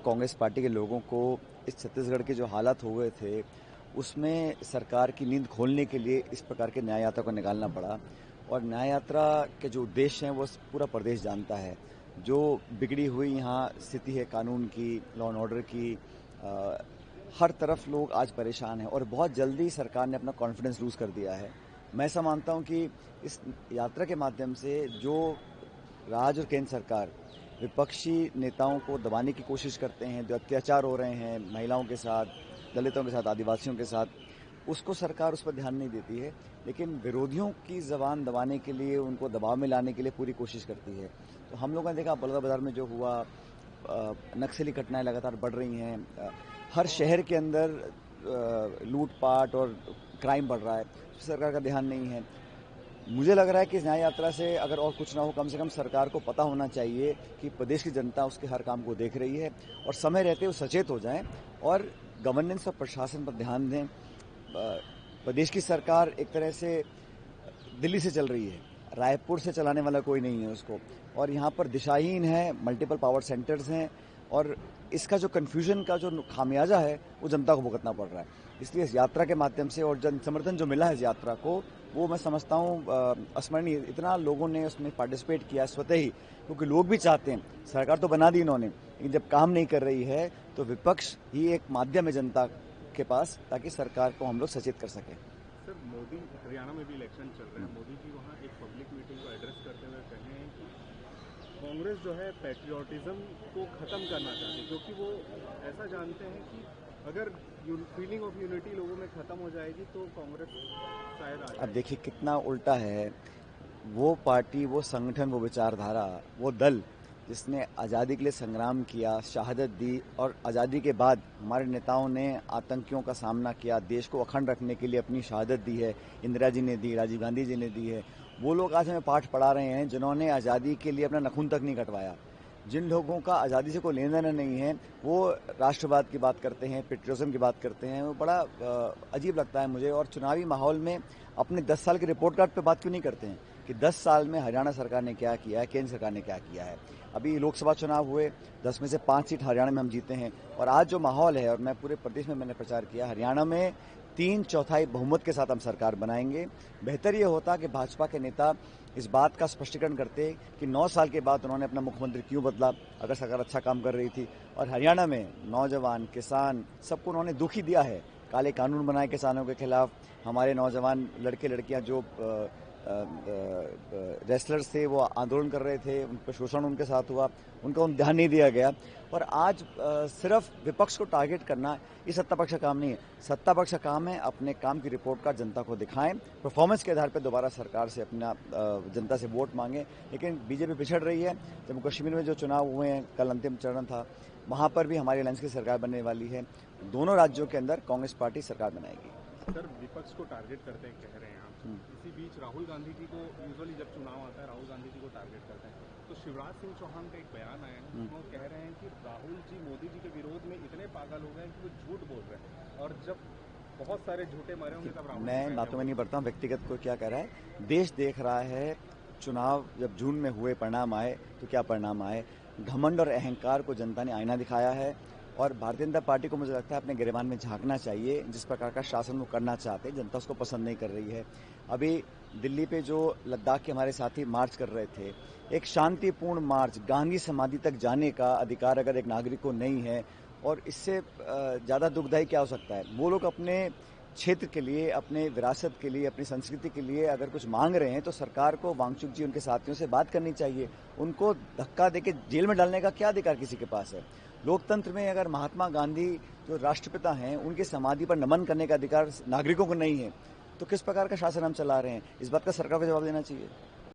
Congress party के लोगों को इस छत्तीसगढ़ के जो हालात हो गए थे उसमें सरकार की नींद खोलने के लिए इस प्रकार के न्याय यात्रा को निकालना पड़ा। और न्याय यात्रा के जो उद्देश्य हैं वो पूरा प्रदेश जानता है। जो बिगड़ी हुई यहाँ स्थिति है कानून की, लॉ एंड ऑर्डर की, हर तरफ लोग आज परेशान हैं और बहुत जल्दी सरकार ने अपना कॉन्फिडेंस लूज कर दिया है। मैं ऐसा मानता हूं कि इस यात्रा के माध्यम से जो राज्य और केंद्र सरकार विपक्षी नेताओं को दबाने की कोशिश करते हैं, जो अत्याचार हो रहे हैं महिलाओं के साथ, दलितों के साथ, आदिवासियों के साथ, उसको सरकार उस पर ध्यान नहीं देती है, लेकिन विरोधियों की जबान दबाने के लिए, उनको दबाव में लाने के लिए पूरी कोशिश करती है। तो हम लोगों ने देखा बलौदाबाजार में जो हुआ, नक्सली घटनाएं लगातार बढ़ रही हैं, हर शहर के अंदर लूटपाट और क्राइम बढ़ रहा है, सरकार का ध्यान नहीं है। मुझे लग रहा है कि इस न्याय यात्रा से अगर और कुछ ना हो, कम से कम सरकार को पता होना चाहिए कि प्रदेश की जनता उसके हर काम को देख रही है और समय रहते हुए सचेत हो जाएं और गवर्नेंस और प्रशासन पर ध्यान दें। प्रदेश की सरकार एक तरह से दिल्ली से चल रही है, रायपुर से चलाने वाला कोई नहीं है उसको, और यहाँ पर दिशाहीन है, मल्टीपल पावर सेंटर्स हैं और इसका जो कन्फ्यूजन का जो खामियाजा है वो जनता को भुगतना पड़ रहा है। इसलिए इस यात्रा के माध्यम से और जन समर्थन जो मिला है इस यात्रा को, वो मैं समझता हूँ अस्मरणीय। इतना लोगों ने उसमें पार्टिसिपेट किया स्वतः ही, क्योंकि लोग भी चाहते हैं, सरकार तो बना दी इन्होंने, लेकिन जब काम नहीं कर रही है तो विपक्ष ही एक माध्यम है जनता के पास, ताकि सरकार को हम लोग सचेत कर सकें। सर, मोदी हरियाणा में भी इलेक्शन चल रहे हैं, मोदी जी वहाँ एक पब्लिक मीटिंग को एड्रेस करते हुए कहे हैं कि कांग्रेस जो है पैट्रियोटिज्म को ख़त्म करना चाहती है, क्योंकि वो ऐसा जानते हैं कि अगर फीलिंग ऑफ यूनिटी लोगों में ख़त्म हो जाएगी तो कांग्रेस शायद आ जाएगी। अब देखिए कितना उल्टा है। वो पार्टी, वो संगठन, वो विचारधारा, वो दल जिसने आज़ादी के लिए संग्राम किया, शहादत दी, और आज़ादी के बाद हमारे नेताओं ने आतंकियों का सामना किया, देश को अखंड रखने के लिए अपनी शहादत दी है, इंदिरा जी ने दी, राजीव गांधी जी ने दी है। वो लोग आज हमें पाठ पढ़ा रहे हैं जिन्होंने आज़ादी के लिए अपना नखून तक नहीं कटवाया। जिन लोगों का आज़ादी से कोई लेना देना नहीं है, वो राष्ट्रवाद की बात करते हैं, पेट्रियोटिज्म की बात करते हैं, वो बड़ा अजीब लगता है मुझे। और चुनावी माहौल में अपने 10 साल के रिपोर्ट कार्ड पे बात क्यों नहीं करते हैं कि 10 साल में हरियाणा सरकार ने क्या किया है, केंद्र सरकार ने क्या किया है। अभी लोकसभा चुनाव हुए, 10 में से 5 सीट हरियाणा में हम जीते हैं, और आज जो माहौल है, और मैं पूरे प्रदेश में मैंने प्रचार किया, हरियाणा में 3/4 बहुमत के साथ हम सरकार बनाएंगे। बेहतर ये होता कि भाजपा के नेता इस बात का स्पष्टीकरण करते कि 9 साल के बाद उन्होंने अपना मुख्यमंत्री क्यों बदला, अगर सरकार अच्छा काम कर रही थी। और हरियाणा में नौजवान, किसान, सबको उन्होंने दुख ही दिया है। काले कानून बनाए किसानों के खिलाफ, हमारे नौजवान लड़के लड़कियां जो रेसलर्स थे वो आंदोलन कर रहे थे, उन पर शोषण उनके साथ हुआ, उनका ध्यान नहीं दिया गया। और आज सिर्फ विपक्ष को टारगेट करना ये सत्ता पक्ष का काम नहीं है। सत्ता पक्ष का काम है अपने काम की रिपोर्ट कार्ड जनता को दिखाएं, परफॉर्मेंस के आधार पर दोबारा सरकार से अपना जनता से वोट मांगे। लेकिन बीजेपी पिछड़ रही है। जम्मू कश्मीर में जो चुनाव हुए हैं, कल अंतिम चरण था, वहां पर भी हमारी अलायंस की सरकार बनने वाली है। दोनों राज्यों के अंदर कांग्रेस पार्टी सरकार बनाएगी। सर, विपक्ष को टारगेट करते हैं कह रहे हैं आप। इसी बीच राहुल गांधी जी को यूजुअली जब चुनाव आता है राहुल गांधी जी को टारगेट करते हैं, तो शिवराज सिंह चौहान का एक बयान आया है, वो कह रहे हैं कि राहुल जी मोदी जी के विरोध में इतने पागल हो गए कि वो झूठ बोल रहे हैं, और जब बहुत सारे झूठे मरे होंगे तब राहुल। मैं बातों में नहीं पढ़ता हूँ व्यक्तिगत को क्या कह रहा है। देश देख रहा है, चुनाव जब जून में हुए, परिणाम आए तो क्या परिणाम आए। घमंड और अहंकार को जनता ने आईना दिखाया है, और भारतीय जनता पार्टी को मुझे लगता है अपने गिरेबान में झांकना चाहिए। जिस प्रकार का शासन वो करना चाहते हैं, जनता उसको पसंद नहीं कर रही है। अभी दिल्ली पे जो लद्दाख के हमारे साथी मार्च कर रहे थे, एक शांतिपूर्ण मार्च, गांधी समाधि तक जाने का अधिकार अगर एक नागरिक को नहीं है, और इससे ज़्यादा दुखदायी क्या हो सकता है। वो लोग अपने क्षेत्र के लिए, अपने विरासत के लिए, अपनी संस्कृति के लिए अगर कुछ मांग रहे हैं, तो सरकार को वांगचुक जी उनके साथियों से बात करनी चाहिए। उनको धक्का देके जेल में डालने का क्या अधिकार किसी के पास है। लोकतंत्र में अगर महात्मा गांधी जो राष्ट्रपिता हैं, उनकी समाधि पर नमन करने का अधिकार नागरिकों को नहीं है, तो किस प्रकार का शासन हम चला रहे हैं। इस बात का सरकार को जवाब देना चाहिए।